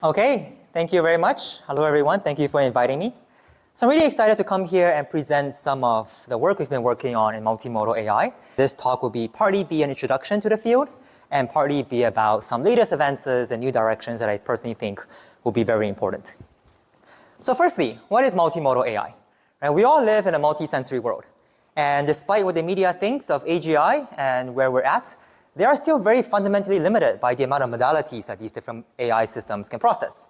Okay, thank you very much. Hello everyone, thank you for inviting me. So I'm really excited to come here and present some of the work we've been working on in multimodal AI. This talk will be partly be an introduction to the field and partly be about some latest advances and new directions that I personally think will be very important. So firstly, what is multimodal AI? Right, we all live in a multisensory world. And despite what the media thinks of AGI and where we're at, they are still very fundamentally limited by the amount of modalities that these different AI systems can process.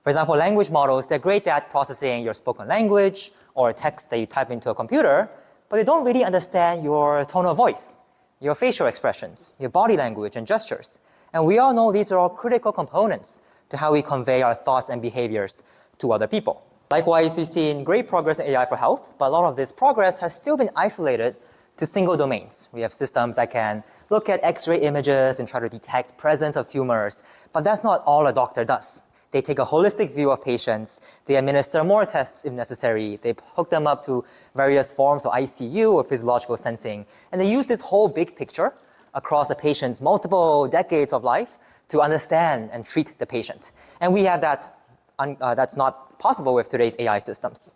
For example, language models, they're great at processing your spoken language or text that you type into a computer, but they don't really understand your tone of voice, your facial expressions, your body language and gestures. And we all know these are all critical components to how we convey our thoughts and behaviors to other people. Likewise, we've seen great progress in AI for health, but a lot of this progress has still been isolated to single domains. We have systems that can look at X-ray images and try to detect presence of tumors, but that's not all a doctor does. They take a holistic view of patients, they administer more tests if necessary, they hook them up to various forms of ICU or physiological sensing, and they use this whole big picture across a patient's multiple decades of life to understand and treat the patient. And we have that, that's not possible with today's AI systems.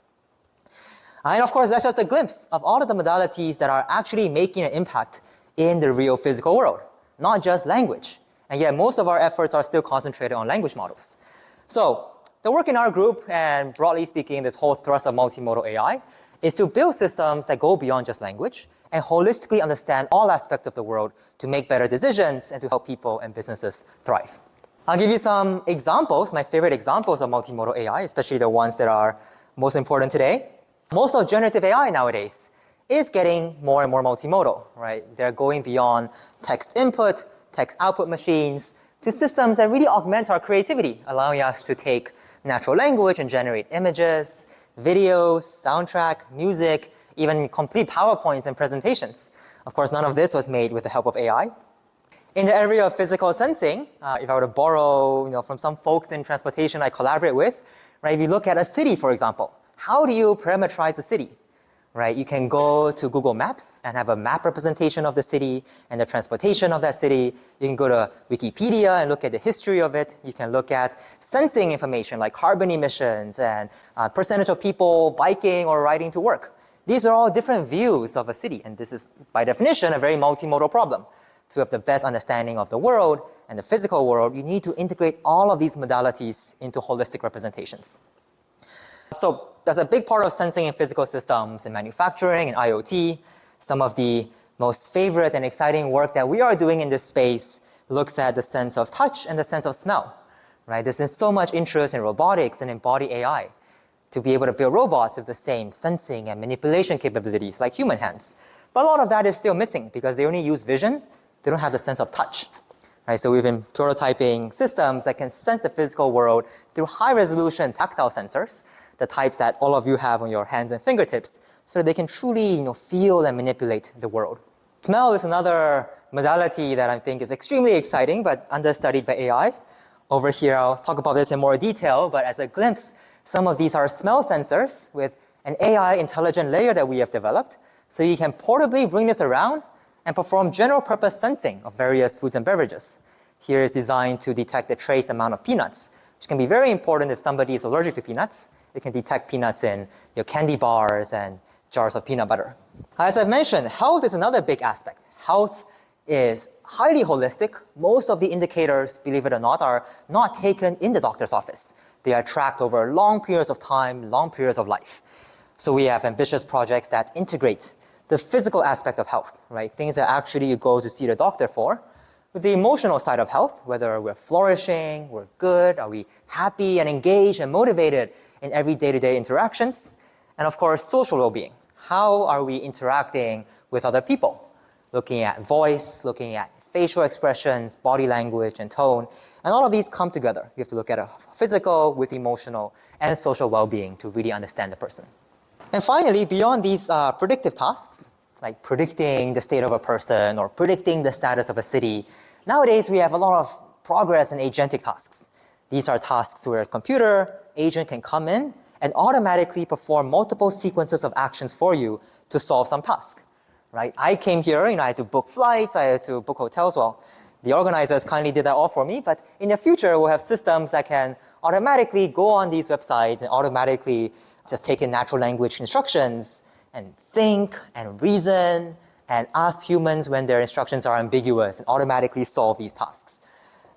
And of course, that's just a glimpse of all of the modalities that are actually making an impact in the real physical world, not just language. And yet most of our efforts are still concentrated on language models. So the work in our group, and broadly speaking, this whole thrust of multimodal AI, is to build systems that go beyond just language and holistically understand all aspects of the world to make better decisions and to help people and businesses thrive. I'll give you some examples, my favorite examples of multimodal AI, especially the ones that are most important today. Most of generative AI nowadays is getting more and more multimodal, right? They're going beyond text input, text output machines, to systems that really augment our creativity, allowing us to take natural language and generate images, videos, soundtrack, music, even complete PowerPoints and presentations. Of course, none of this was made with the help of AI. In the area of physical sensing, if I were to borrow from some folks in transportation I collaborate with, right, if you look at a city, for example, how do you parameterize a city? Right, you can go to Google Maps and have a map representation of the city and the transportation of that city. You can go to Wikipedia and look at the history of it. You can look at sensing information like carbon emissions and percentage of people biking or riding to work. These are all different views of a city, and this is by definition a very multimodal problem. To have the best understanding of the world and the physical world, you need to integrate all of these modalities into holistic representations. So that's a big part of sensing in physical systems in manufacturing and IoT. Some of the most favorite and exciting work that we are doing in this space looks at the sense of touch and the sense of smell. Right? There's been so much interest in robotics and in body AI to be able to build robots with the same sensing and manipulation capabilities like human hands. But a lot of that is still missing because they only use vision. They don't have the sense of touch. Right? So we've been prototyping systems that can sense the physical world through high-resolution tactile sensors, the types that all of you have on your hands and fingertips, so that they can truly feel and manipulate the world. Smell is another modality that I think is extremely exciting but understudied by AI. Over here, I'll talk about this in more detail, but as a glimpse, some of these are smell sensors with an AI intelligent layer that we have developed, so you can portably bring this around and perform general purpose sensing of various foods and beverages. Here is designed to detect the trace amount of peanuts, which can be very important if somebody is allergic to peanuts. It can detect peanuts in your candy bars and jars of peanut butter. As I've mentioned, health is another big aspect. Health is highly holistic. Most of the indicators, believe it or not, are not taken in the doctor's office. They are tracked over long periods of time, long periods of life. So we have ambitious projects that integrate the physical aspect of health, right? Things that actually you go to see the doctor for, with the emotional side of health, whether we're flourishing, we're good, are we happy and engaged and motivated in every day-to-day interactions, and of course, social well-being. How are we interacting with other people? Looking at voice, looking at facial expressions, body language, and tone, and all of these come together. You have to look at a physical with emotional and social well-being to really understand the person. And finally, beyond these predictive tasks, like predicting the state of a person or predicting the status of a city, nowadays we have a lot of progress in agentic tasks. These are tasks where a computer agent can come in and automatically perform multiple sequences of actions for you to solve some task. Right? I came here, I had to book flights, I had to book hotels. Well, the organizers kindly did that all for me, but in the future we'll have systems that can automatically go on these websites and automatically just take in natural language instructions and think and reason and ask humans when their instructions are ambiguous and automatically solve these tasks.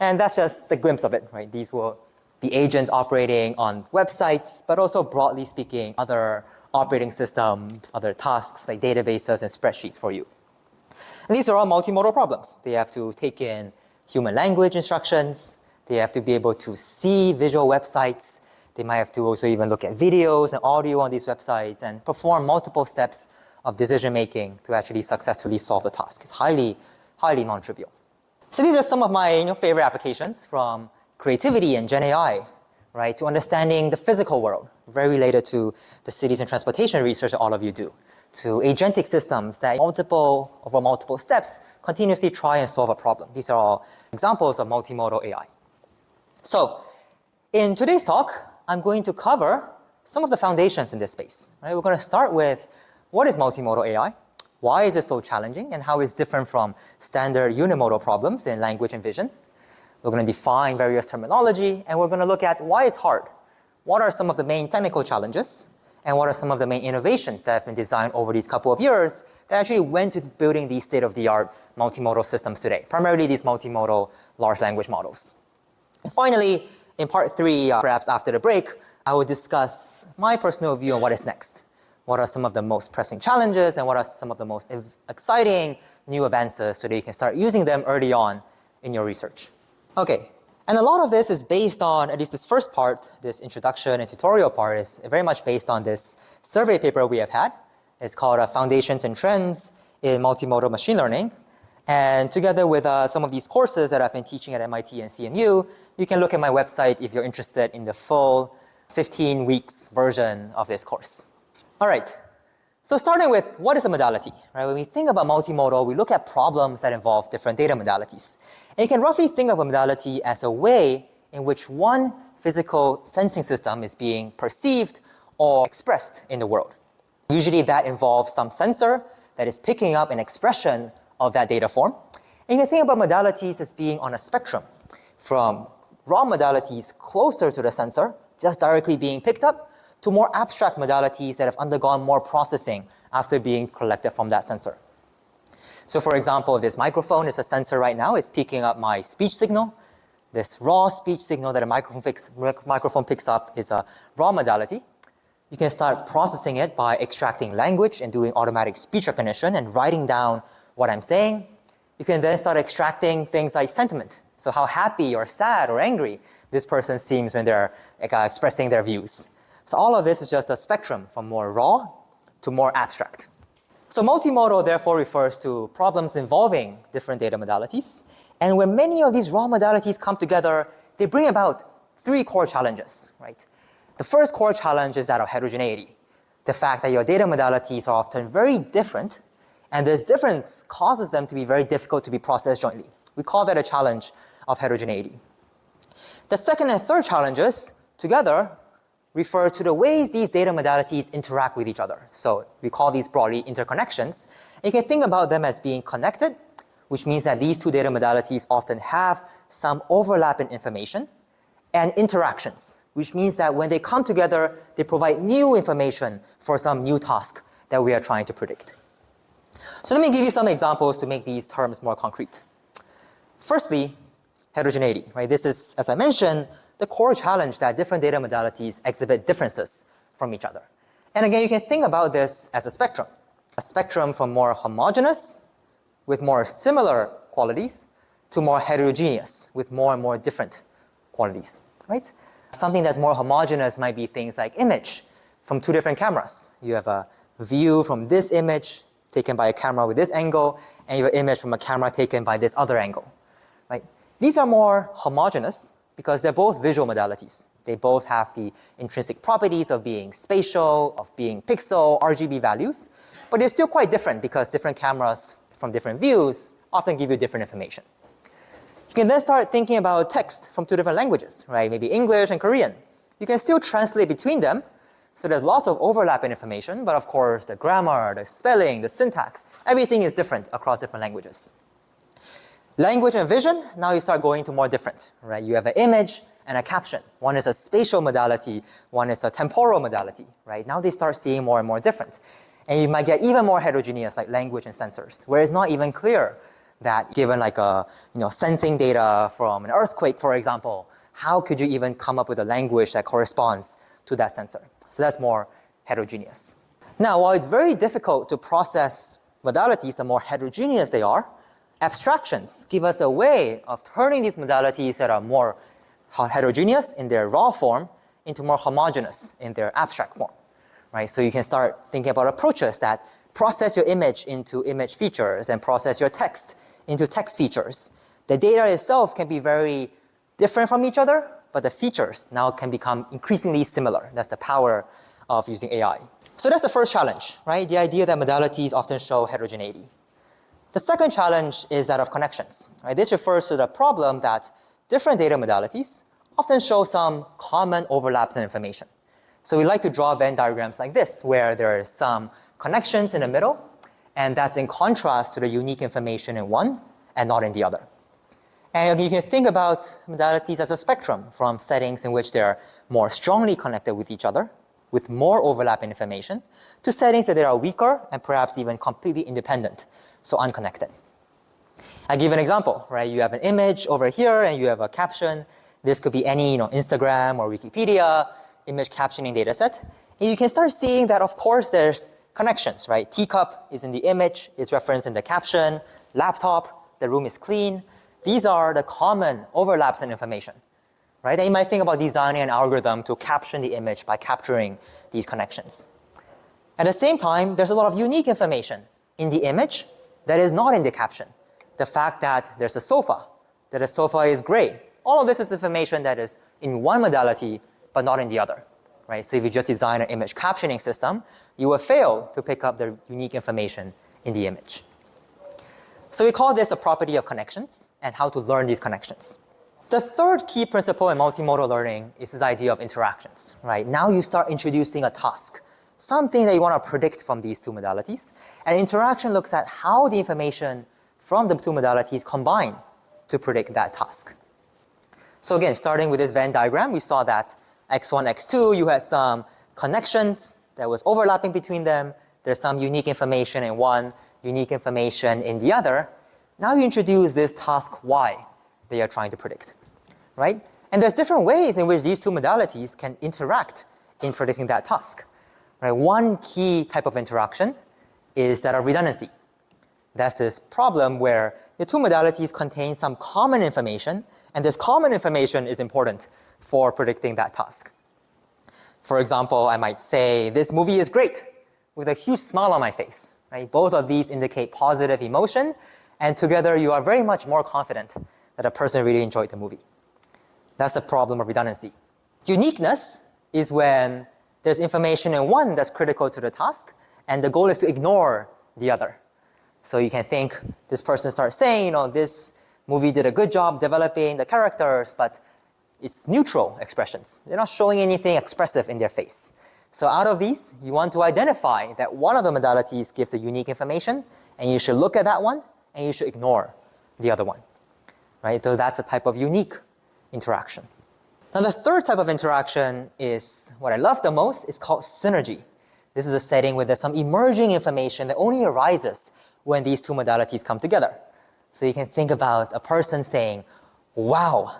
And that's just the glimpse of it, right? These were the agents operating on websites, but also broadly speaking, other operating systems, other tasks like databases and spreadsheets for you. And these are all multimodal problems. They have to take in human language instructions. They have to be able to see visual websites. They might have to also even look at videos and audio on these websites and perform multiple steps of decision making to actually successfully solve the task. It's highly non-trivial. So these are some of my favorite applications, from creativity and Gen AI, right, to understanding the physical world, very related to the cities and transportation research that all of you do, to agentic systems that over multiple steps continuously try and solve a problem. These are all examples of multimodal AI. So in today's talk, I'm going to cover some of the foundations in this space. Right? We're going to start with what is multimodal AI, why is it so challenging, and how it's different from standard unimodal problems in language and vision. We're going to define various terminology, and we're going to look at why it's hard. What are some of the main technical challenges, and what are some of the main innovations that have been designed over these couple of years that actually went to building these state-of-the-art multimodal systems today, primarily these multimodal large language models. And finally, in part 3, perhaps after the break, I will discuss my personal view on what is next. What are some of the most pressing challenges, and what are some of the most exciting new advances so that you can start using them early on in your research. Okay, and a lot of this is based on, at least this first part, this introduction and tutorial part is very much based on this survey paper we have had. It's called Foundations and Trends in Multimodal Machine Learning. And together with some of these courses that I've been teaching at MIT and CMU, you can look at my website if you're interested in the full 15 weeks version of this course. All right, so starting with what is a modality, right? When we think about multimodal, we look at problems that involve different data modalities. And you can roughly think of a modality as a way in which one physical sensing system is being perceived or expressed in the world. Usually that involves some sensor that is picking up an expression of that data form. And you can think about modalities as being on a spectrum from raw modalities closer to the sensor, just directly being picked up, to more abstract modalities that have undergone more processing after being collected from that sensor. So for example, this microphone is a sensor right now. It's picking up my speech signal. This raw speech signal that a microphone picks up is a raw modality. You can start processing it by extracting language and doing automatic speech recognition and writing down what I'm saying. You can then start extracting things like sentiment. So how happy or sad or angry this person seems when they're expressing their views. So all of this is just a spectrum from more raw to more abstract. So multimodal therefore refers to problems involving different data modalities. And when many of these raw modalities come together, they bring about 3 core challenges, right? The first core challenge is that of heterogeneity. The fact that your data modalities are often very different, and this difference causes them to be very difficult to be processed jointly. We call that a challenge of heterogeneity. The second and third challenges together refer to the ways these data modalities interact with each other. So we call these broadly interconnections. And you can think about them as being connected, which means that these 2 data modalities often have some overlap in information, and interactions, which means that when they come together, they provide new information for some new task that we are trying to predict. So let me give you some examples to make these terms more concrete. Firstly, heterogeneity, right? This is, as I mentioned, the core challenge that different data modalities exhibit differences from each other. And again, you can think about this as a spectrum from more homogeneous with more similar qualities to more heterogeneous with more and more different qualities, right? Something that's more homogeneous might be things like image from 2 different cameras. You have a view from this image taken by a camera with this angle, and you have an image from a camera taken by this other angle, right? These are more homogeneous because they're both visual modalities. They both have the intrinsic properties of being spatial, of being pixel, RGB values, but they're still quite different because different cameras from different views often give you different information. You can then start thinking about text from 2 different languages, right? Maybe English and Korean. You can still translate between them, so there's lots of overlap in information, but of course the grammar, the spelling, the syntax, everything is different across different languages. Language and vision, now you start going to more different, right? You have an image and a caption. One is a spatial modality, one is a temporal modality, right? Now they start seeing more and more different. And you might get even more heterogeneous, like language and sensors, where it's not even clear that given like a, sensing data from an earthquake, for example, how could you even come up with a language that corresponds to that sensor? So that's more heterogeneous. Now, while it's very difficult to process modalities, the more heterogeneous they are, abstractions give us a way of turning these modalities that are more heterogeneous in their raw form into more homogeneous in their abstract form, right? So you can start thinking about approaches that process your image into image features and process your text into text features. The data itself can be very different from each other, but the features now can become increasingly similar. That's the power of using AI. So that's the first challenge, right? The idea that modalities often show heterogeneity. The second challenge is that of connections, right? This refers to the problem that different data modalities often show some common overlaps in information. So we like to draw Venn diagrams like this, where there is some connections in the middle, and that's in contrast to the unique information in one and not in the other. And you can think about modalities as a spectrum from settings in which they're more strongly connected with each other, with more overlap in information, to settings that they are weaker and perhaps even completely independent, so unconnected. I'll give an example, right? You have an image over here and you have a caption. This could be any Instagram or Wikipedia image captioning data set. And you can start seeing that, of course, there's connections, right? Teacup is in the image, it's referenced in the caption. Laptop, the room is clean. These are the common overlaps in information, right? And you might think about designing an algorithm to caption the image by capturing these connections. At the same time, there's a lot of unique information in the image that is not in the caption. The fact that there's a sofa, that the sofa is gray. All of this is information that is in one modality, but not in the other, right? So if you just design an image captioning system, you will fail to pick up the unique information in the image. So we call this a property of connections and how to learn these connections. The third key principle in multimodal learning is this idea of interactions, right? Now you start introducing a task, something that you want to predict from these two modalities. And interaction looks at how the information from the two modalities combine to predict that task. So again, starting with this Venn diagram, we saw that x1, x2, you had some connections that was overlapping between them. There's some unique information in one, unique information in the other. Now you introduce this task y that you're trying to predict, right? And there's different ways in which these two modalities can interact in predicting that task, right? One key type of interaction is that of redundancy. That's this problem where the two modalities contain some common information, and this common information is important for predicting that task. For example, I might say, this movie is great, with a huge smile on my face, right? Both of these indicate positive emotion, and together you are very much more confident that a person really enjoyed the movie. That's the problem of redundancy. Uniqueness is when there's information in one that's critical to the task, and the goal is to ignore the other. So you can think this person starts saying, this movie did a good job developing the characters, but it's neutral expressions. They're not showing anything expressive in their face. So out of these, you want to identify that one of the modalities gives a unique information, and you should look at that one, and you should ignore the other one, right? So that's a type of unique interaction. Now the third type of interaction is what I love the most. It's called synergy. This is a setting where there's some emerging information that only arises when these two modalities come together. So you can think about a person saying, wow,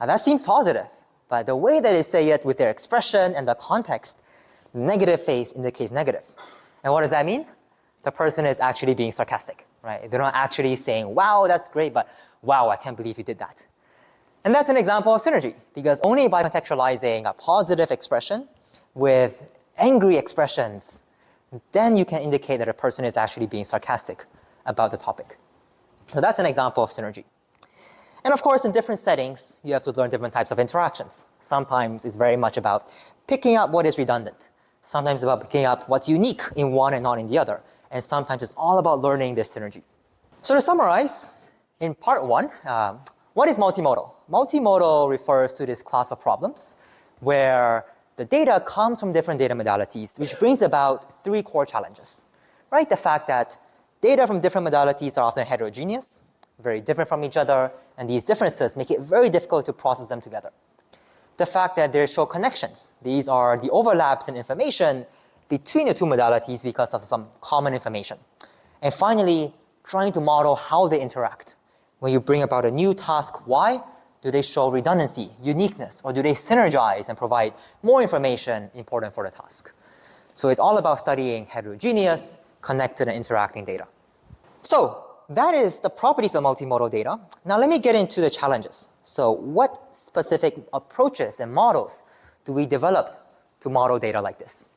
now that seems positive, but the way that they say it with their expression and the context, negative face indicates negative. And what does that mean? The person is actually being sarcastic, right? They're not actually saying, wow, that's great, but wow, I can't believe you did that. And that's an example of synergy, because only by contextualizing a positive expression with angry expressions, then you can indicate that a person is actually being sarcastic about the topic. So that's an example of synergy. And of course, in different settings, you have to learn different types of interactions. Sometimes it's very much about picking up what is redundant. Sometimes about picking up what's unique in one and not in the other. And sometimes it's all about learning this synergy. So to summarize, in part one, what is multimodal? Multimodal refers to this class of problems where the data comes from different data modalities, which brings about three core challenges, right? The fact that data from different modalities are often heterogeneous, very different from each other, and these differences make it very difficult to process them together. the fact that they show connections. These are the overlaps in information between the two modalities because of some common information. And finally, trying to model how they interact. When you bring about a new task Y, do they show redundancy, uniqueness, or do they synergize and provide more information important for the task? So it's all about studying heterogeneous, connected, and interacting data. So that is the properties of multimodal data. Now let me get into the challenges. So what specific approaches and models do we develop to model data like this?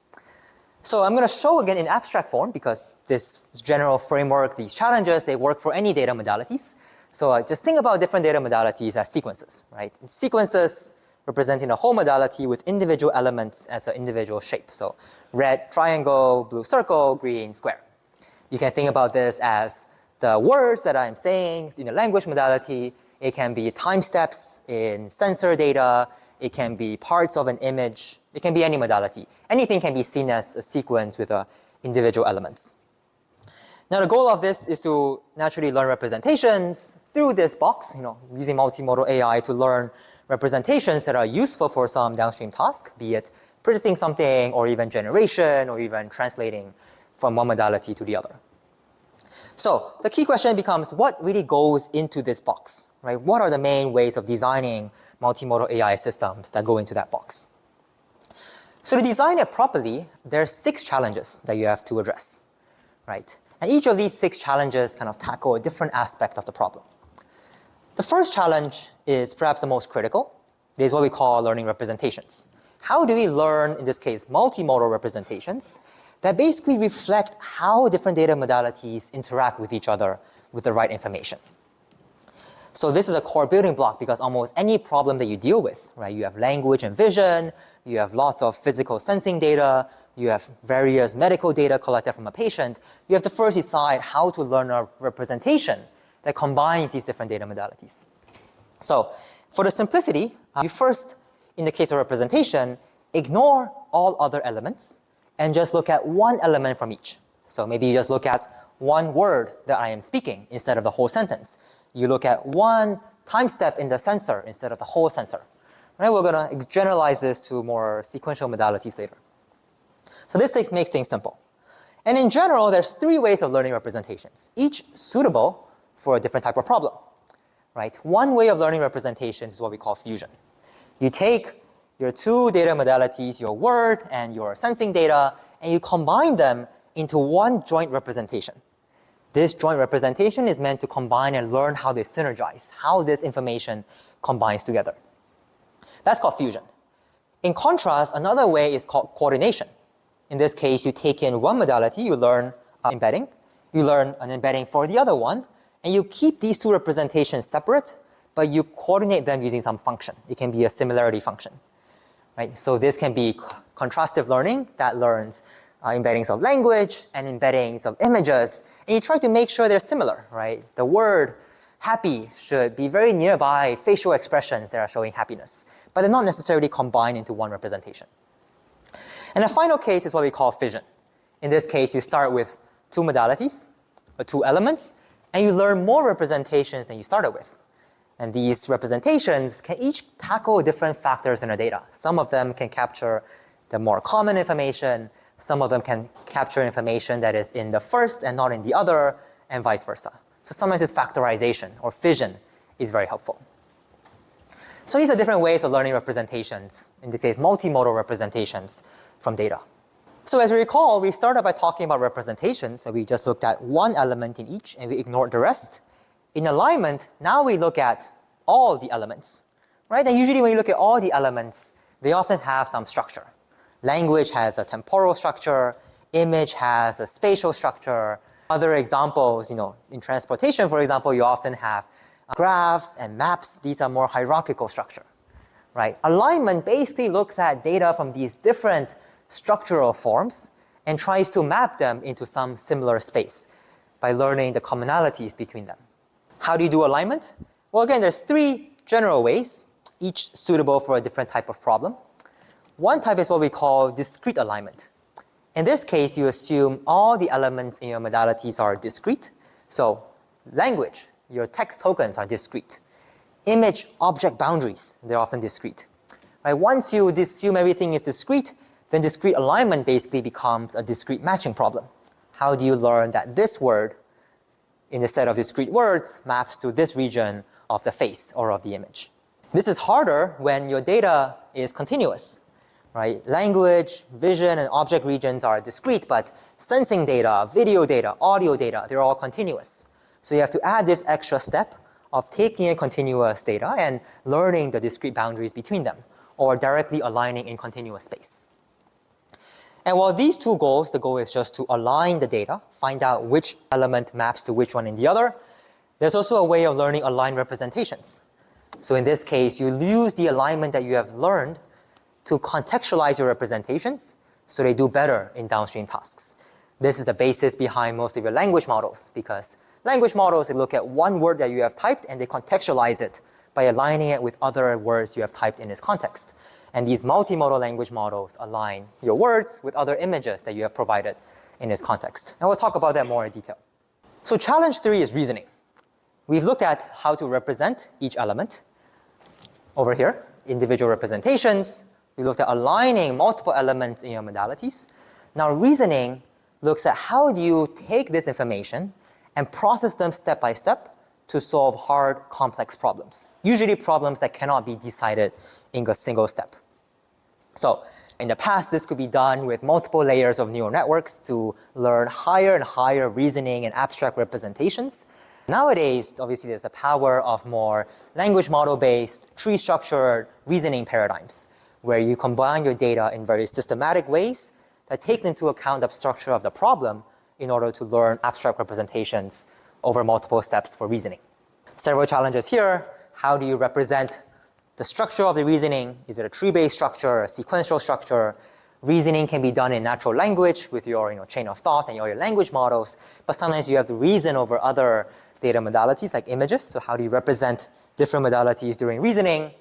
So I'm going to show again in abstract form because this general framework, these challenges, they work for any data modalities. So just think about different data modalities as sequences, right? Sequences representing a whole modality with individual elements as an individual shape. So red triangle, blue circle, green square. You can think about this as the words that I'm saying in a language modality. It can be time steps in sensor data. It can be parts of an image. It can be any modality. Anything can be seen as a sequence with individual elements. Now the goal of this is to naturally learn representations through this box, using multimodal AI to learn representations that are useful for some downstream task, be it predicting something or even generation or even translating from one modality to the other. So the key question becomes what really goes into this box, right? What are the main ways of designing multimodal AI systems that go into that box? So to design it properly, there are 6 challenges that you have to address, right? And each of these 6 challenges kind of tackle a different aspect of the problem. The first challenge is perhaps the most critical. It is what we call learning representations. How do we learn, in this case, multimodal representations that basically reflect how different data modalities interact with each other with the right information? So this is a core building block because almost any problem that you deal with, right? You have language and vision, you have lots of physical sensing data, you have various medical data collected from a patient. You have to first decide how to learn a representation that combines these different data modalities. So for the simplicity, you first, in the case of representation, ignore all other elements and just look at one element from each. So maybe you just look at one word that I am speaking instead of the whole sentence. You look at one time step in the sensor instead of the whole sensor. Right? We're going to generalize this to more sequential modalities later. So this makes things simple. And in general, there's 3 ways of learning representations, each suitable for a different type of problem. Right? One way of learning representations is what we call fusion. You take your 2 data modalities, your word and your sensing data, and you combine them into one joint representation. This joint representation is meant to combine and learn how they synergize, how this information combines together. That's called fusion. In contrast, another way is called coordination. In this case, you take in one modality, you learn embedding, you learn an embedding for the other one, and you keep these 2 representations separate, but you coordinate them using some function. It can be a similarity function. Right? So this can be contrastive learning that learns embeddings of language and embeddings of images, and you try to make sure they're similar, right? The word happy should be very nearby facial expressions that are showing happiness, but they're not necessarily combined into one representation. And the final case is what we call fission. In this case, you start with 2 modalities, or 2 elements, and you learn more representations than you started with. And these representations can each tackle different factors in the data. Some of them can capture the more common information, some of them can capture information that is in the first and not in the other, and vice versa. So sometimes this factorization or fission is very helpful. So these are different ways of learning representations, in this case multimodal representations from data. So as we recall, we started by talking about representations, where we just looked at one element in each and we ignored the rest. In alignment, now we look at all the elements, right? And usually when you look at all the elements, they often have some structure. Language has a temporal structure, image has a spatial structure. Other examples, in transportation, for example, you often have graphs and maps. These are more hierarchical structure, right? Alignment basically looks at data from these different structural forms and tries to map them into some similar space by learning the commonalities between them. How do you do alignment? Well, again, there's 3 general ways, each suitable for a different type of problem. One type is what we call discrete alignment. In this case, you assume all the elements in your modalities are discrete. So language, your text tokens are discrete. Image object boundaries, they're often discrete. Right? Once you assume everything is discrete, then discrete alignment basically becomes a discrete matching problem. How do you learn that this word in the set of discrete words maps to this region of the face or of the image? This is harder when your data is continuous, right? Language, vision, and object regions are discrete, but sensing data, video data, audio data, they're all continuous. So you have to add this extra step of taking in continuous data and learning the discrete boundaries between them, or directly aligning in continuous space. And while these two goals, the goal is just to align the data, find out which element maps to which one in the other, there's also a way of learning aligned representations. So in this case, you use the alignment that you have learned to contextualize your representations so they do better in downstream tasks. This is the basis behind most of your language models, because language models, they look at one word that you have typed and they contextualize it by aligning it with other words you have typed in its context. And these multimodal language models align your words with other images that you have provided in its context. And we'll talk about that more in detail. So challenge 3 is reasoning. We've looked at how to represent each element. Over here, individual representations. We looked at aligning multiple elements in your modalities. Now reasoning looks at how do you take this information and process them step by step to solve hard, complex problems. Usually problems that cannot be decided in a single step. So in the past, this could be done with multiple layers of neural networks to learn higher and higher reasoning and abstract representations. Nowadays, obviously there's the power of more language model-based, tree-structured reasoning paradigms, where you combine your data in very systematic ways that takes into account the structure of the problem in order to learn abstract representations over multiple steps for reasoning. Several challenges here. How do you represent the structure of the reasoning? Is it a tree-based structure, a sequential structure? Reasoning can be done in natural language with your chain of thought and your language models, but sometimes you have to reason over other data modalities like images. So how do you represent different modalities during reasoning?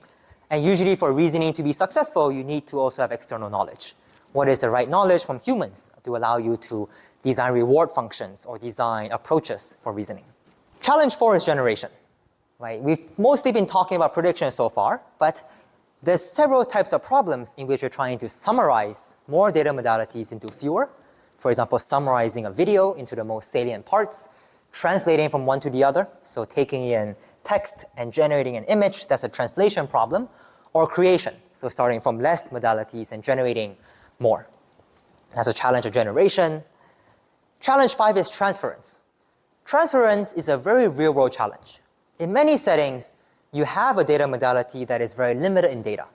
And usually for reasoning to be successful, you need to also have external knowledge. What is the right knowledge from humans to allow you to design reward functions or design approaches for reasoning? Challenge 4 is generation. Right? We've mostly been talking about prediction so far, but there's several types of problems in which you're trying to summarize more data modalities into fewer. For example, summarizing a video into the most salient parts, translating from one to the other, so taking in text and generating an image, that's a translation problem, or creation, so starting from less modalities and generating more. That's a challenge of generation. Challenge 5 is transference. Transference is a very real-world challenge. In many settings, you have a data modality that is very limited in data,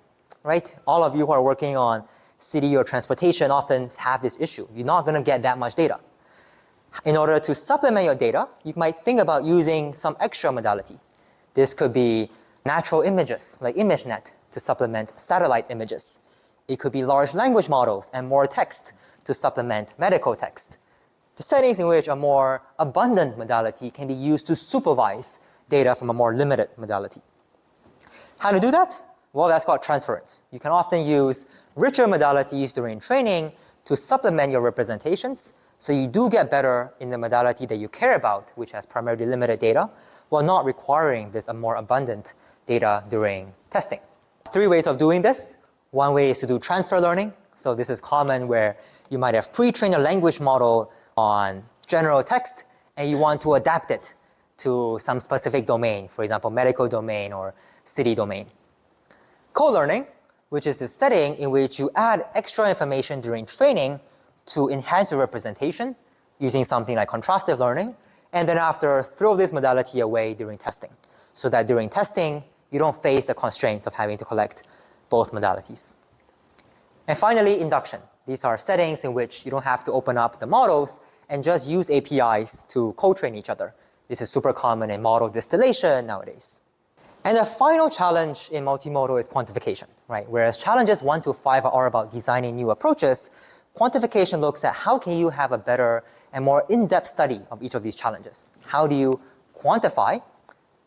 right? All of you who are working on city or transportation often have this issue. You're not going to get that much data. In order to supplement your data, you might think about using some extra modality. This could be natural images, like ImageNet, to supplement satellite images. It could be large language models and more text to supplement medical text. The settings in which a more abundant modality can be used to supervise data from a more limited modality. How to do that? Well, that's called transference. You can often use richer modalities during training to supplement your representations, so you do get better in the modality that you care about, which has primarily limited data, while not requiring this more abundant data during testing. 3 ways of doing this. One way is to do transfer learning. So this is common where you might have pre-trained a language model on general text and you want to adapt it to some specific domain, for example, medical domain or city domain. Co-learning, which is the setting in which you add extra information during training to enhance your representation using something like contrastive learning, and then after throw this modality away during testing, so that during testing you don't face the constraints of having to collect both modalities. And finally, induction. These are settings in which you don't have to open up the models and just use APIs to co-train each other. This is super common in model distillation nowadays. And the final challenge in multimodal is quantification, right? Whereas challenges 1 to 5 are about designing new approaches, quantification looks at how can you have a better and more in-depth study of each of these challenges. How do you quantify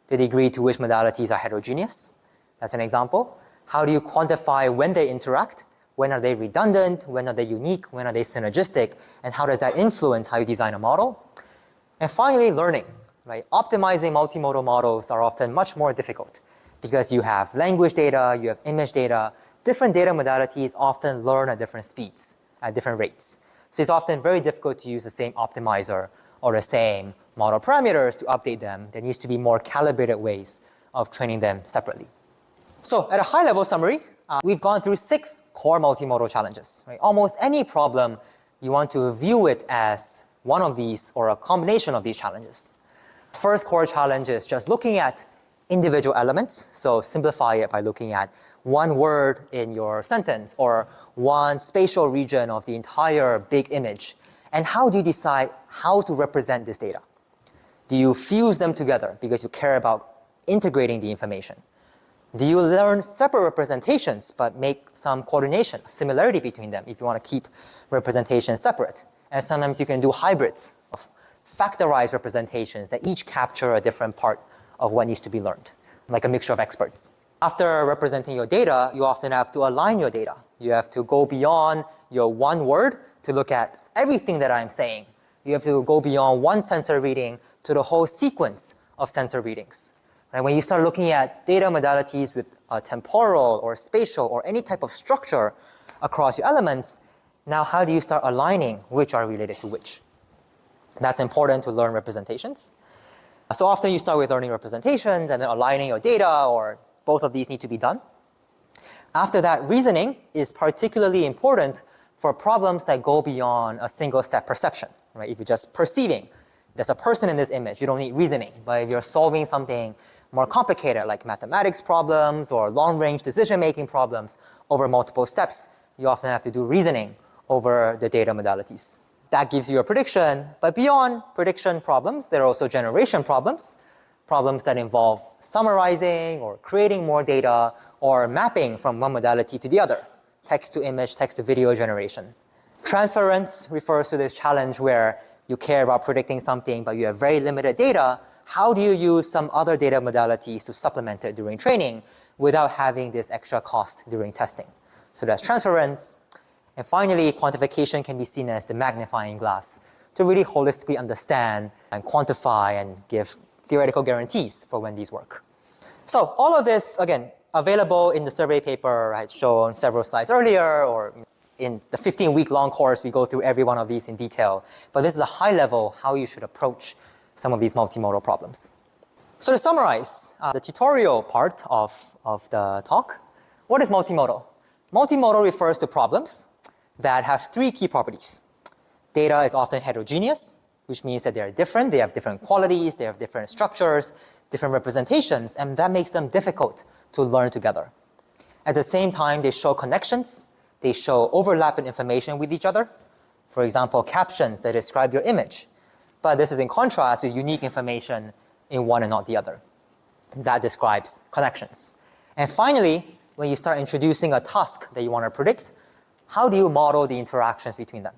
the degree to which modalities are heterogeneous? That's an example. How do you quantify when they interact? When are they redundant? When are they unique? When are they synergistic? And how does that influence how you design a model? And finally, learning, right? Optimizing multimodal models are often much more difficult because you have language data, you have image data, different data modalities often learn at different speeds, at different rates. So it's often very difficult to use the same optimizer or the same model parameters to update them. There needs to be more calibrated ways of training them separately. So at a high level summary, we've gone through 6 core multimodal challenges. Right? Almost any problem, you want to view it as one of these or a combination of these challenges. First core challenge is just looking at individual elements. So simplify it by looking at one word in your sentence or one spatial region of the entire big image. And how do you decide how to represent this data? Do you fuse them together because you care about integrating the information? Do you learn separate representations but make some coordination, similarity between them if you want to keep representations separate? And sometimes you can do hybrids of factorized representations that each capture a different part of what needs to be learned, like a mixture of experts. After representing your data, you often have to align your data. You have to go beyond your one word to look at everything that I'm saying. You have to go beyond one sensor reading to the whole sequence of sensor readings. Right? When you start looking at data modalities with temporal or spatial or any type of structure across your elements, now how do you start aligning which are related to which? That's important to learn representations. So often you start with learning representations and then aligning your data, or both of these need to be done. After that, reasoning is particularly important for problems that go beyond a single step perception. Right? If you're just perceiving, there's a person in this image, you don't need reasoning. But if you're solving something more complicated like mathematics problems or long-range decision-making problems over multiple steps, you often have to do reasoning over the data modalities. That gives you a prediction, but beyond prediction problems, there are also generation problems, problems that involve summarizing or creating more data or mapping from one modality to the other, text to image, text to video generation. Transference refers to this challenge where you care about predicting something, but you have very limited data. How do you use some other data modalities to supplement it during training without having this extra cost during testing? So that's transference. And finally, quantification can be seen as the magnifying glass to really holistically understand and quantify and give theoretical guarantees for when these work. So all of this, again, available in the survey paper I had shown several slides earlier, or in the 15-week long course, we go through every one of these in detail. But this is a high level how you should approach some of these multimodal problems. So to summarize the tutorial part of the talk, what is multimodal? Multimodal refers to problems that have 3 key properties. Data is often heterogeneous, which means that they are different, they have different qualities, they have different structures, different representations, and that makes them difficult to learn together. At the same time, they show connections, they show overlap in information with each other. For example, captions that describe your image. But this is in contrast with unique information in one and not the other. That describes connections. And finally, when you start introducing a task that you want to predict, how do you model the interactions between them?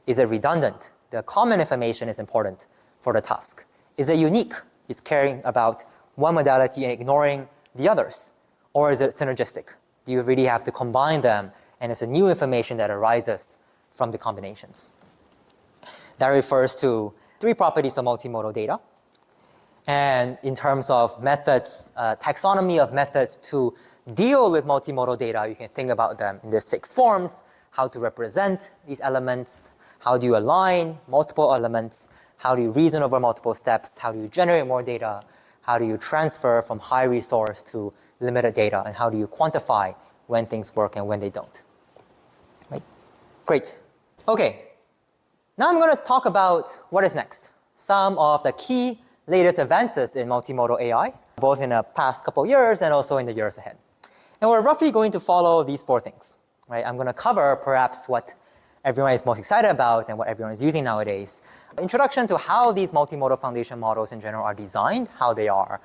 Is it redundant? The common information is important for the task. Is it unique? Is caring about one modality and ignoring the others? Or is it synergistic? Do you really have to combine them and it's a new information that arises from the combinations? That refers to 3 properties of multimodal data. And in terms of methods, taxonomy of methods to deal with multimodal data, you can think about them in the 6 forms: how to represent these elements, how do you align multiple elements, how do you reason over multiple steps, how do you generate more data, how do you transfer from high resource to limited data, and how do you quantify when things work and when they don't. Right? Great. Okay. Now I'm going to talk about what is next. Some of the key latest advances in multimodal AI, both in the past couple of years and also in the years ahead. And we're roughly going to follow these 4 things. Right? I'm going to cover perhaps what everyone is most excited about and what everyone is using nowadays. Introduction to how these multimodal foundation models in general are designed, how they are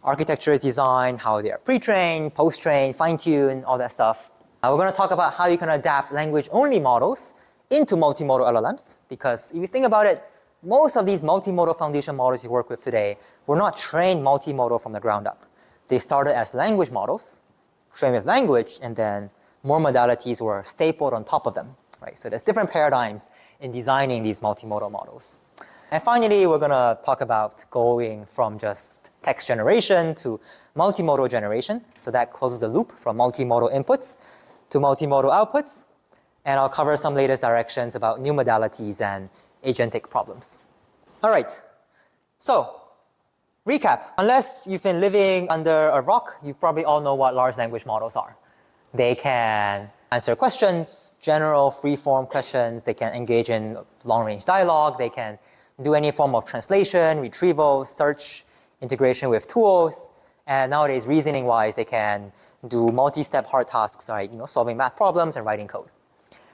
architecture is designed, how they are pre-trained, post-trained, fine-tuned, all that stuff. We're going to talk about how you can adapt language-only models into multimodal LLMs, because if you think about it, most of these multimodal foundation models you work with today were not trained multimodal from the ground up. They started as language models, trained with language, and then more modalities were stapled on top of them. Right? So there's different paradigms in designing these multimodal models. And finally, we're going to talk about going from just text generation to multimodal generation. So that closes the loop from multimodal inputs to multimodal outputs, and I'll cover some latest directions about new modalities and agentic problems. All right, so recap. Unless you've been living under a rock, you probably all know what large language models are. They can answer questions, general free-form questions. They can engage in long-range dialogue. They can do any form of translation, retrieval, search, integration with tools. And nowadays, reasoning-wise, they can do multi-step hard tasks, right? Solving math problems and writing code.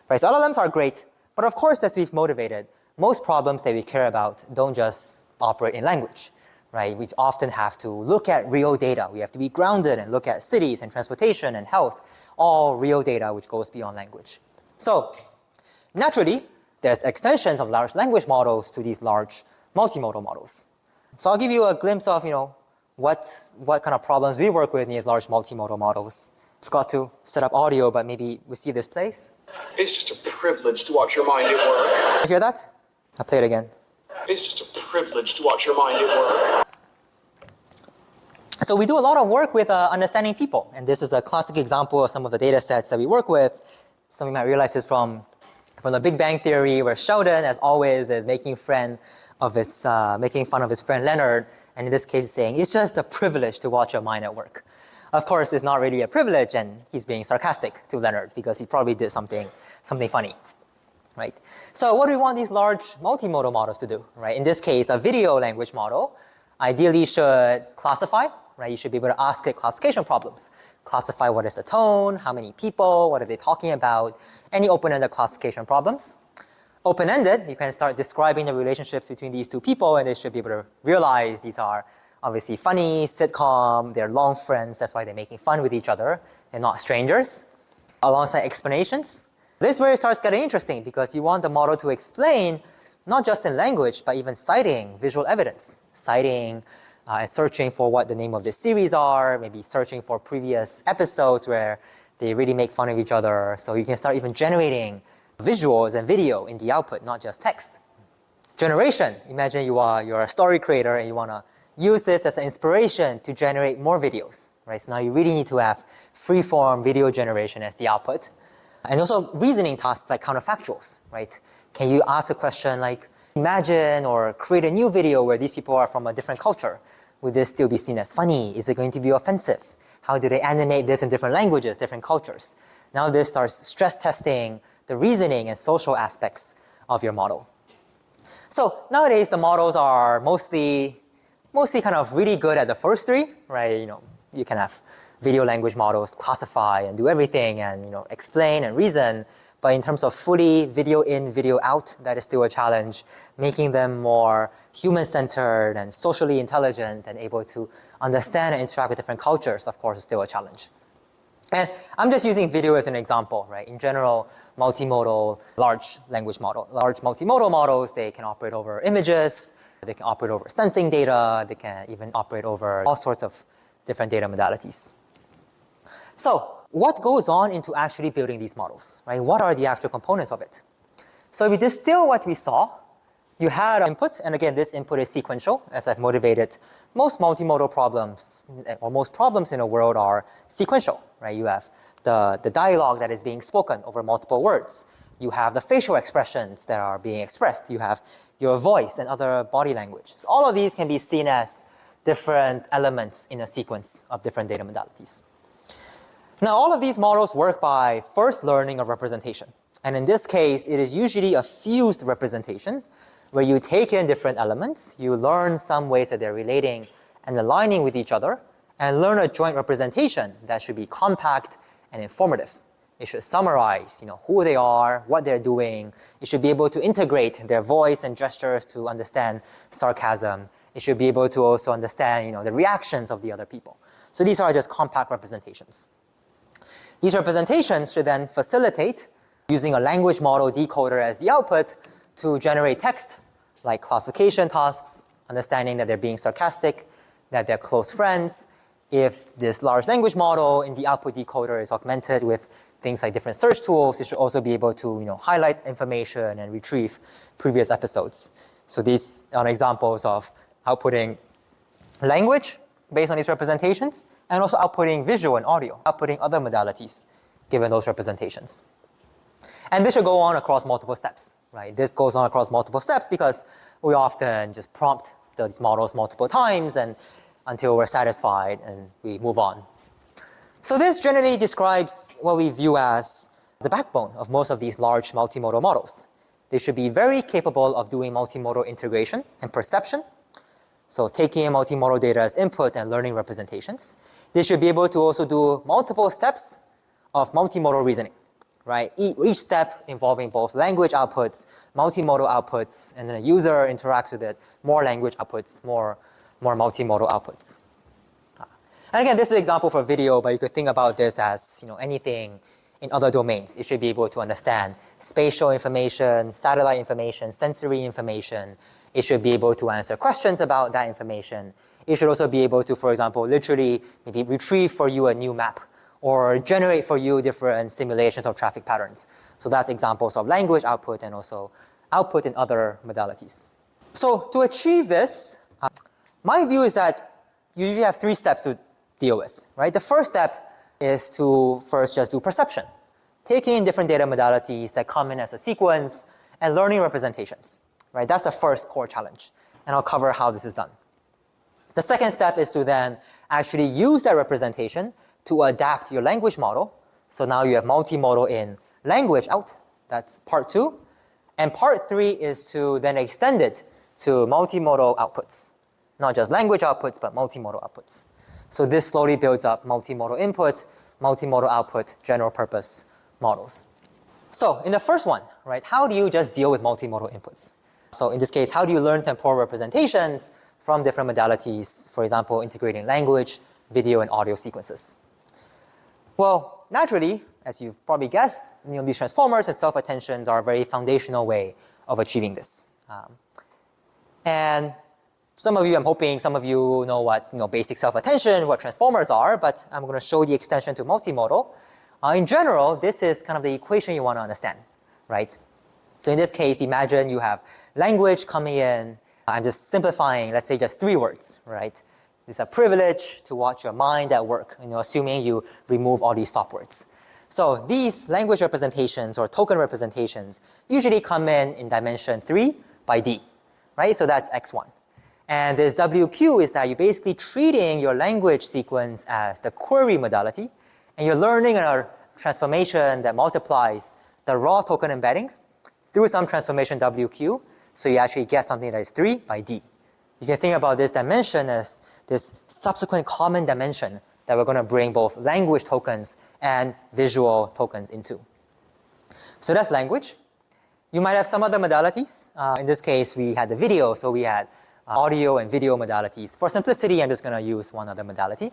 Right, so LLMs are great, but of course, as we've motivated, most problems that we care about don't just operate in language. Right? We often have to look at real data. We have to be grounded and look at cities and transportation and health, all real data which goes beyond language. So naturally, there's extensions of large language models to these large multimodal models. So I'll give you a glimpse of, what kind of problems we work with in these large multimodal models. Forgot to set up audio, but maybe we see this place. It's just a privilege to watch your mind at work. You hear that? I'll play it again. It's just a privilege to watch your mind at work. So we do a lot of work with understanding people, and this is a classic example of some of the data sets that we work with. Some of you might realize this from the Big Bang Theory, where Sheldon, as always, is making fun of his friend Leonard, and in this case saying, it's just a privilege to watch your mind at work. Of course, it's not really a privilege, and he's being sarcastic to Leonard because he probably did something funny. Right? So what do we want these large multimodal models to do? Right? In this case, a video language model ideally should classify. Right? You should be able to ask it classification problems. Classify what is the tone, how many people, what are they talking about, any open-ended classification problems. Open-ended, you can start describing the relationships between these two people, and they should be able to realize these are obviously funny, sitcom, they're long friends, that's why they're making fun with each other, they're not strangers. Alongside explanations. This is where it starts getting interesting because you want the model to explain not just in language, but even citing visual evidence, citing and searching for what the name of this series are, maybe searching for previous episodes where they really make fun of each other. So you can start even generating visuals and video in the output, not just text. Generation, imagine you're a story creator and you want to use this as an inspiration to generate more videos, right? So now you really need to have free-form video generation as the output. And also reasoning tasks like counterfactuals, right? Can you ask a question like, imagine or create a new video where these people are from a different culture. Would this still be seen as funny? Is it going to be offensive? How do they animate this in different languages, different cultures? Now this starts stress testing the reasoning and social aspects of your model. So nowadays the models are mostly kind of really good at the first three, right? You can have video language models classify and do everything and explain and reason. But in terms of fully video in, video out, that is still a challenge. Making them more human-centered and socially intelligent and able to understand and interact with different cultures, of course, is still a challenge. And I'm just using video as an example, right? In general, multimodal, large language model. Large multimodal models, they can operate over images, they can operate over sensing data, they can even operate over all sorts of different data modalities. So what goes on into actually building these models, right? What are the actual components of it? So if we distill what we saw, you had input, and again, this input is sequential, as I've motivated. Most multimodal problems, or most problems in the world are sequential, right? You have the dialogue that is being spoken over multiple words. You have the facial expressions that are being expressed. You have your voice and other body language. So all of these can be seen as different elements in a sequence of different data modalities. Now, all of these models work by first learning a representation. And in this case, it is usually a fused representation where you take in different elements, you learn some ways that they're relating and aligning with each other, and learn a joint representation that should be compact and informative. It should summarize, who they are, what they're doing. It should be able to integrate their voice and gestures to understand sarcasm. It should be able to also understand, the reactions of the other people. So these are just compact representations. These representations should then facilitate using a language model decoder as the output to generate text, like classification tasks, understanding that they're being sarcastic, that they're close friends. If this large language model in the output decoder is augmented with things like different search tools, it should also be able to highlight information and retrieve previous episodes. So these are examples of outputting language based on these representations, and also outputting visual and audio, outputting other modalities given those representations. And this should go on across multiple steps, right? This goes on across multiple steps because we often just prompt these models multiple times and until we're satisfied and we move on. So this generally describes what we view as the backbone of most of these large multimodal models. They should be very capable of doing multimodal integration and perception. So taking in multimodal data as input and learning representations. They should be able to also do multiple steps of multimodal reasoning, right? Each step involving both language outputs, multimodal outputs, and then a user interacts with it, more language outputs, more multimodal outputs. And again, this is an example for video, but you could think about this as anything in other domains. It should be able to understand spatial information, satellite information, sensory information. It should be able to answer questions about that information. It should also be able to, for example, literally maybe retrieve for you a new map or generate for you different simulations of traffic patterns. So that's examples of language output and also output in other modalities. So to achieve this, my view is that you usually have 3 steps to deal with, right? The first step is to first just do perception, taking in different data modalities that come in as a sequence and learning representations, right? That's the first core challenge, and I'll cover how this is done. The second step is to then actually use that representation to adapt your language model. So now you have multimodal in language out, that's part 2. And part 3 is to then extend it to multimodal outputs, not just language outputs, but multimodal outputs. So this slowly builds up multimodal input, multimodal output, general purpose models. So in the first one, right, how do you just deal with multimodal inputs? So in this case, how do you learn temporal representations from different modalities, for example, integrating language, video, and audio sequences? Well, naturally, as you've probably guessed, these transformers and self-attentions are a very foundational way of achieving this. And some of you, I'm hoping some of you know what basic self-attention, what transformers are, but I'm going to show the extension to multimodal. In general, this is kind of the equation you want to understand, right? So in this case, imagine you have language coming in. I'm just simplifying, let's say just 3 words, right? It's a privilege to watch your mind at work, assuming you remove all these stop words. So these language representations or token representations usually come in dimension 3 by D, right? So that's x1. And this WQ is that you're basically treating your language sequence as the query modality, and you're learning a transformation that multiplies the raw token embeddings through some transformation WQ, so you actually get something that is 3 by D. You can think about this dimension as this subsequent common dimension that we're going to bring both language tokens and visual tokens into. So that's language. You might have some other modalities. In this case, we had the video, so we had audio and video modalities. For simplicity, I'm just going to use one other modality.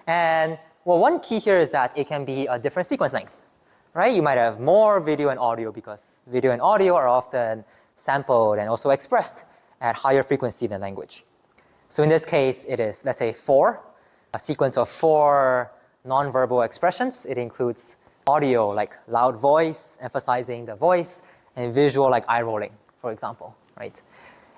And well, one key here is that it can be a different sequence length, right? You might have more video and audio because video and audio are often sampled and also expressed at higher frequency than language. So in this case, it is, let's say 4, a sequence of 4 nonverbal expressions. It includes audio like loud voice, emphasizing the voice, and visual like eye rolling, for example, right?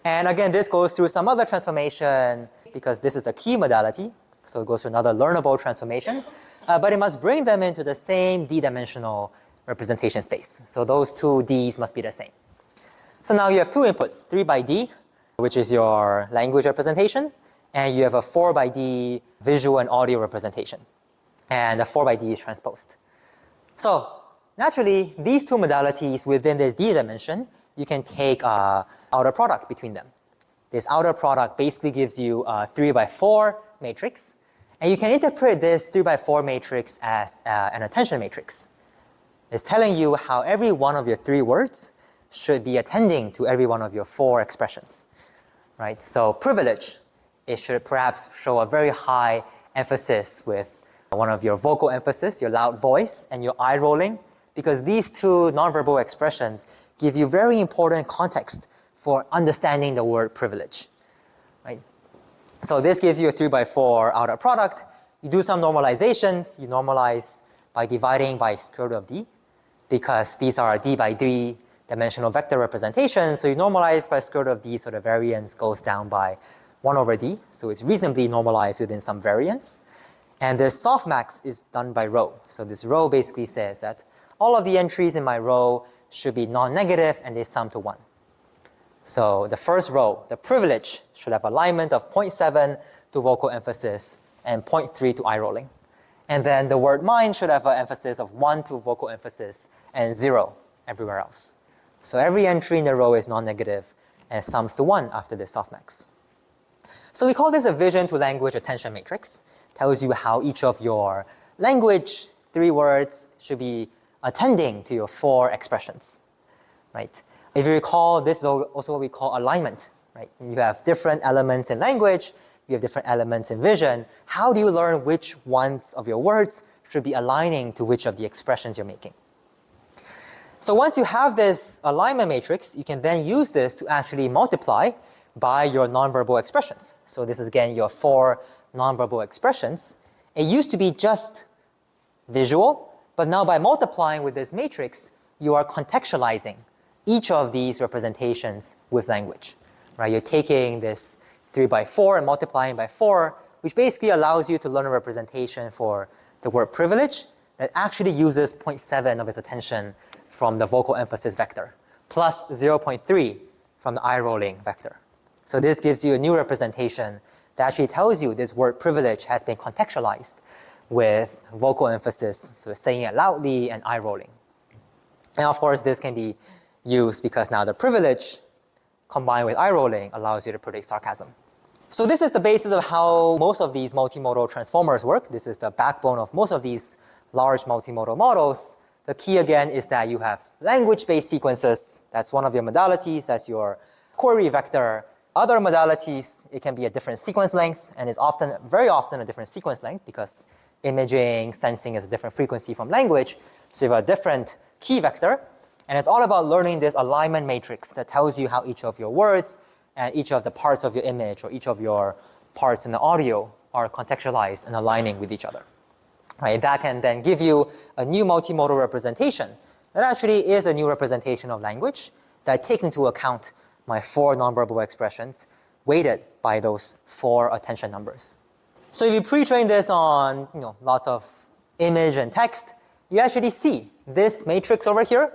And again, this goes through some other transformation because this is the key modality. So it goes to another learnable transformation, but it must bring them into the same D-dimensional representation space. So those 2 Ds must be the same. So now you have 2 inputs, 3 by D, which is your language representation, and you have a 4 by D visual and audio representation. And the 4 by D is transposed. So naturally, these 2 modalities within this D dimension, you can take an outer product between them. This outer product basically gives you a 3 by 4 matrix, and you can interpret this 3 by 4 matrix as an attention matrix. It's telling you how every one of your 3 words should be attending to every one of your 4 expressions, right? So privilege, it should perhaps show a very high emphasis with one of your vocal emphasis, your loud voice, and your eye rolling, because these 2 nonverbal expressions give you very important context for understanding the word privilege, right? So this gives you a 3 by 4 outer product. You do some normalizations. You normalize by dividing by square root of D, because these are D by D dimensional vector representations. So you normalize by square root of D, so the variance goes down by 1 over D. So it's reasonably normalized within some variance. And this softmax is done by row. So this row basically says that all of the entries in my row should be non-negative and they sum to 1. So the first row, the privilege, should have alignment of 0.7 to vocal emphasis and 0.3 to eye rolling. And then the word mind should have an emphasis of 1 to vocal emphasis and 0 everywhere else. So every entry in the row is non-negative and sums to 1 after this softmax. So we call this a vision to language attention matrix. Tells you how each of your language 3 words should be attending to your 4 expressions, right? If you recall, this is also what we call alignment, right? You have different elements in language, you have different elements in vision. How do you learn which ones of your words should be aligning to which of the expressions you're making? So once you have this alignment matrix, you can then use this to actually multiply by your nonverbal expressions. So this is again your 4 nonverbal expressions. It used to be just visual, but now by multiplying with this matrix, you are contextualizing each of these representations with language, right? You're taking this 3 by 4 and multiplying by 4, which basically allows you to learn a representation for the word privilege that actually uses 0.7 of its attention from the vocal emphasis vector, plus 0.3 from the eye rolling vector. So this gives you a new representation that actually tells you this word privilege has been contextualized with vocal emphasis, so saying it loudly and eye rolling. And of course, this can be used because now the privilege combined with eye rolling allows you to predict sarcasm. So this is the basis of how most of these multimodal transformers work. This is the backbone of most of these large multimodal models. The key again is that you have language-based sequences. That's one of your modalities. That's your query vector. Other modalities, it can be a different sequence length and is often, very often a different sequence length because imaging, sensing is a different frequency from language. So you have a different key vector. And it's all about learning this alignment matrix that tells you how each of your words and each of the parts of your image or each of your parts in the audio are contextualized and aligning with each other. Right? That can then give you a new multimodal representation that actually is a new representation of language that takes into account my 4 nonverbal expressions weighted by those 4 attention numbers. So if you pre-train this on lots of image and text, you actually see this matrix over here,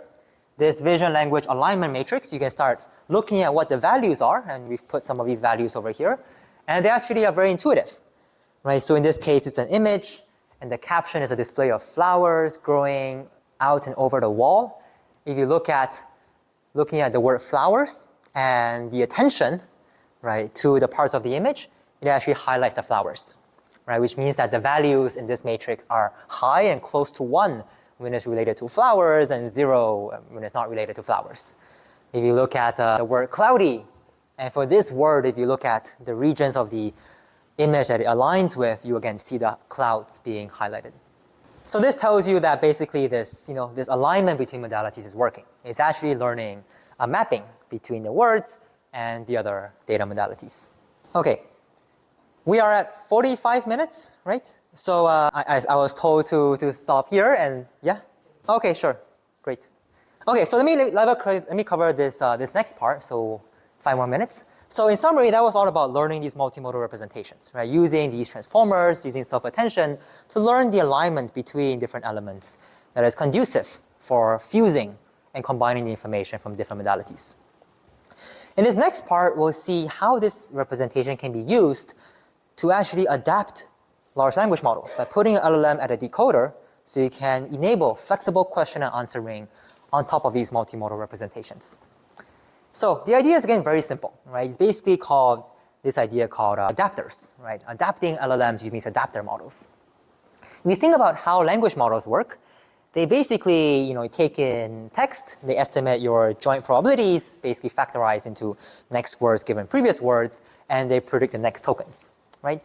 this vision language alignment matrix. You can start looking at what the values are, and we've put some of these values over here, and they actually are very intuitive, right? So in this case, it's an image, and the caption is a display of flowers growing out and over the wall. If you looking at the word flowers and the attention, right, to the parts of the image, it actually highlights the flowers, right? Which means that the values in this matrix are high and close to 1 when it's related to flowers and 0 when it's not related to flowers. If you look at the word cloudy, and for this word, if you look at the regions of the image that it aligns with, you again see the clouds being highlighted. So this tells you that basically this alignment between modalities is working. It's actually learning a mapping between the words and the other data modalities. Okay, we are at 45 minutes, right? So I was told to stop here and yeah? Okay, sure, great. Okay, so let me cover this next part, so 5 more minutes. So in summary, that was all about learning these multimodal representations, right? Using these transformers, using self-attention to learn the alignment between different elements that is conducive for fusing and combining the information from different modalities. In this next part, we'll see how this representation can be used to actually adapt large language models by putting an LLM at a decoder so you can enable flexible question and answering on top of these multimodal representations. So the idea is again very simple, right? It's basically this idea called adapters, right? Adapting LLMs using these adapter models. If you think about how language models work, they basically, take in text, they estimate your joint probabilities, basically factorize into next words given previous words, and they predict the next tokens, right?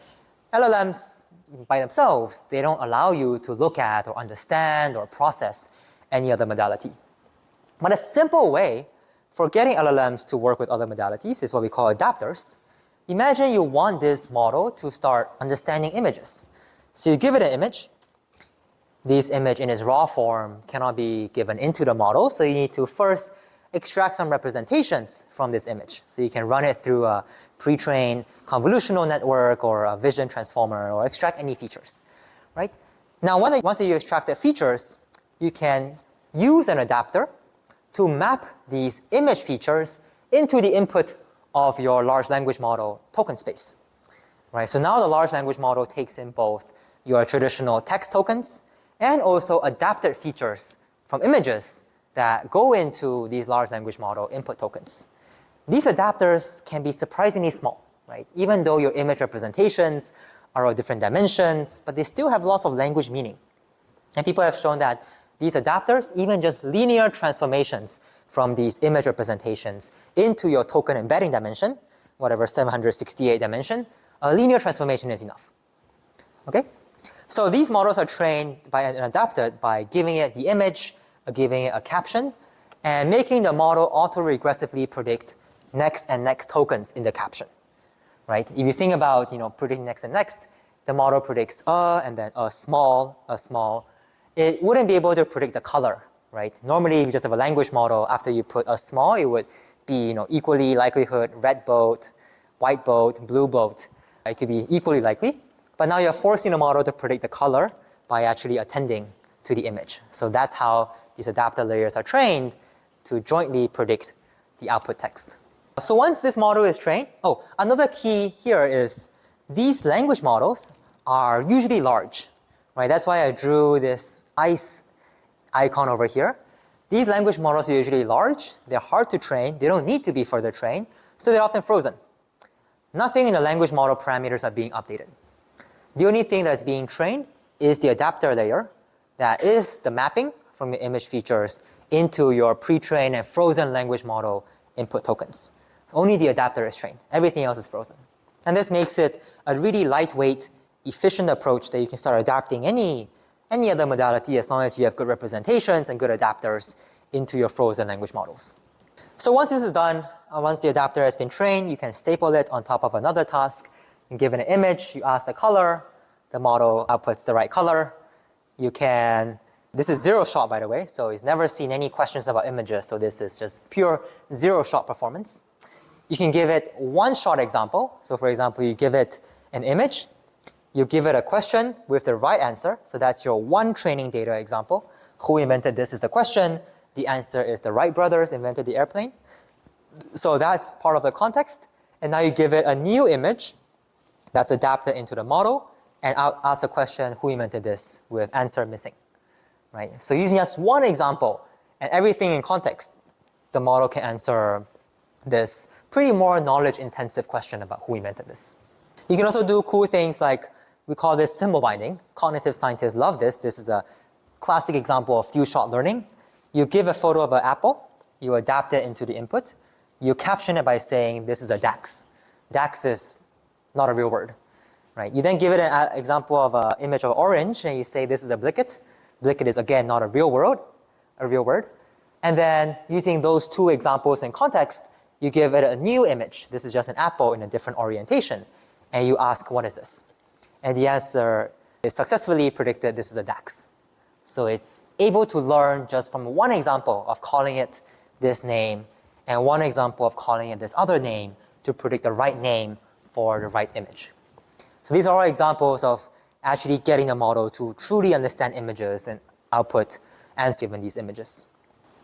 LLMs by themselves, they don't allow you to look at or understand or process any other modality. But a simple way for getting LLMs to work with other modalities is what we call adapters. Imagine you want this model to start understanding images. So you give it an image. This image in its raw form cannot be given into the model, so you need to first extract some representations from this image. So you can run it through a pre-trained convolutional network or a vision transformer or extract any features. right? Now, once you extract the features, you can use an adapter to map these image features into the input of your large language model token space, right? So now the large language model takes in both your traditional text tokens and also adapted features from images that go into these large language model input tokens. These adapters can be surprisingly small, right? Even though your image representations are of different dimensions, but they still have lots of language meaning. And people have shown that these adapters, even just linear transformations from these image representations into your token embedding dimension, whatever 768 dimension, a linear transformation is enough. Okay? So these models are trained by an adapter by giving it the image, giving it a caption, and making the model auto-regressively predict next and next tokens in the caption, right? If you think about, predicting next and next, the model predicts and then a small. It wouldn't be able to predict the color, right? Normally, if you just have a language model, after you put a small, it would be, equally likelihood, red boat, white boat, blue boat. It could be equally likely. But now you're forcing the model to predict the color by actually attending to the image. So that's how these adapter layers are trained to jointly predict the output text. So once this model is trained, another key here is these language models are usually large, right? That's why I drew this ice icon over here. These language models are usually large, they're hard to train, they don't need to be further trained, so they're often frozen. Nothing in the language model parameters are being updated. The only thing that's being trained is the adapter layer, that is the mapping from the image features into your pre-trained and frozen language model input tokens. So only the adapter is trained. Everything else is frozen. And this makes it a really lightweight, efficient approach that you can start adapting any other modality as long as you have good representations and good adapters into your frozen language models. So once this is done, once the adapter has been trained, you can staple it on top of another task. You give it an image, you ask the color, the model outputs the right color. This is zero shot, by the way, so it's never seen any questions about images, so this is just pure zero shot performance. You can give it one shot example. So for example, you give it an image, you give it a question with the right answer. So that's your one training data example. Who invented this is the question. The answer is the Wright brothers invented the airplane. So that's part of the context. And now you give it a new image that's adapted into the model and ask a question, who invented this, with answer missing, right? So using just one example and everything in context, the model can answer this pretty more knowledge-intensive question about who invented this. You can also do cool things like, we call this symbol binding. Cognitive scientists love this. This is a classic example of few-shot learning. You give a photo of an apple, you adapt it into the input, you caption it by saying this is a DAX. DAX is not a real word, right? You then give it an example of an image of orange and you say this is a blicket. Blicket is again not a real word. And then using those two examples in context, you give it a new image. This is just an apple in a different orientation. And you ask, what is this? And the answer is successfully predicted this is a DAX. So it's able to learn just from one example of calling it this name and one example of calling it this other name to predict the right name for the right image. So these are all examples of actually getting the model to truly understand images and output answers given these images.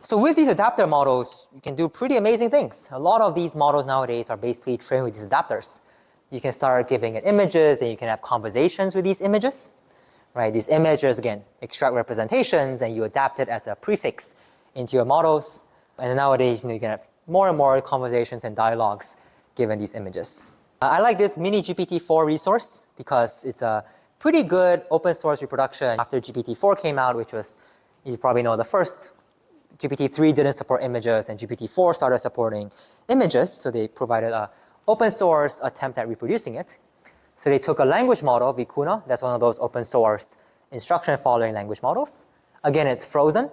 So with these adapter models, you can do pretty amazing things. A lot of these models nowadays are basically trained with these adapters. You can start giving it images and you can have conversations with these images, right? These images, again, extract representations and you adapt it as a prefix into your models. And nowadays, you can have more and more conversations and dialogues given these images. I like this mini GPT-4 resource because it's a pretty good open source reproduction after GPT-4 came out, which was, you probably know, the first. GPT-3 didn't support images and GPT-4 started supporting images, so they provided an open source attempt at reproducing it. So they took a language model, Vicuna, that's one of those open source instruction following language models. Again, it's frozen,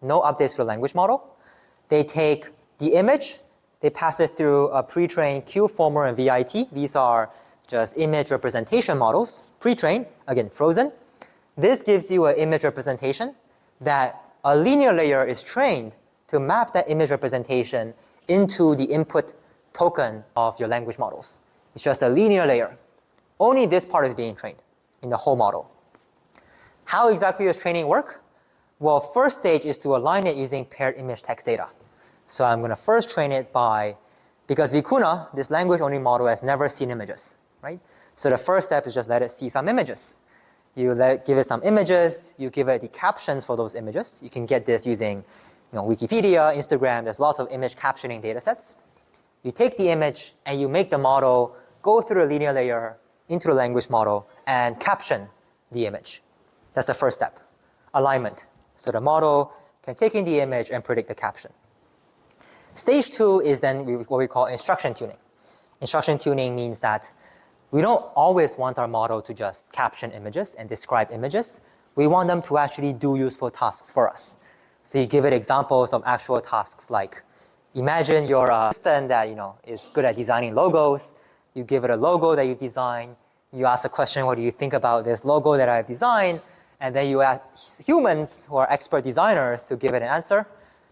no updates to the language model. They take the image, they pass it through a pre-trained Q-former and VIT. These are just image representation models, pre-trained, again, frozen. This gives you an image representation that a linear layer is trained to map that image representation into the input token of your language models. It's just a linear layer. Only this part is being trained in the whole model. How exactly does training work? Well, first stage is to align it using paired image text data. So I'm going to first train it because Vicuna, this language-only model, has never seen images, right? So the first step is just let it see some images. You give it some images, you give it the captions for those images. You can get this using Wikipedia, Instagram, there's lots of image captioning data sets. You take the image and you make the model go through the linear layer into the language model and caption the image. That's the first step, alignment. So the model can take in the image and predict the caption. Stage 2 is then what we call instruction tuning. Instruction tuning means that we don't always want our model to just caption images and describe images. We want them to actually do useful tasks for us. So you give it examples of actual tasks like imagine you're an assistant that is good at designing logos. You give it a logo that you design. You ask a question, what do you think about this logo that I've designed? And then you ask humans who are expert designers to give it an answer.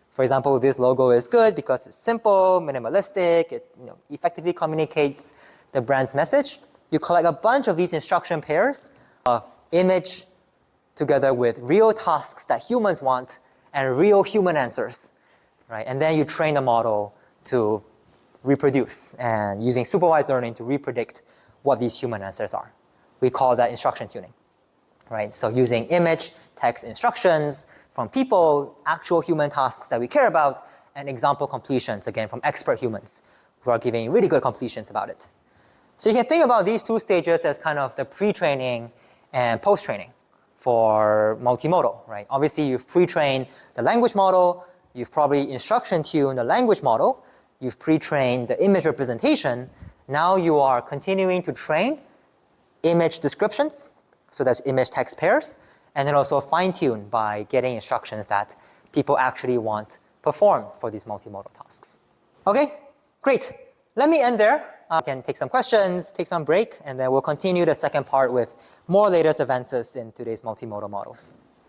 For example, this logo is good because it's simple, minimalistic, it effectively communicates the brand's message. You collect a bunch of these instruction pairs of image together with real tasks that humans want and real human answers, right? And then you train the model to reproduce and using supervised learning to repredict what these human answers are. We call that instruction tuning, right? So using image, text instructions from people, actual human tasks that we care about, and example completions, again, from expert humans who are giving really good completions about it. So you can think about these two stages as kind of the pre-training and post-training for multimodal, right? Obviously, you've pre-trained the language model, you've probably instruction-tuned the language model, you've pre-trained the image representation. Now you are continuing to train image descriptions, so that's image text pairs, and then also fine-tune by getting instructions that people actually want performed for these multimodal tasks. Okay, great. Let me end there. I can take some questions, take some break, and then we'll continue the second part with more latest advances in today's multimodal models.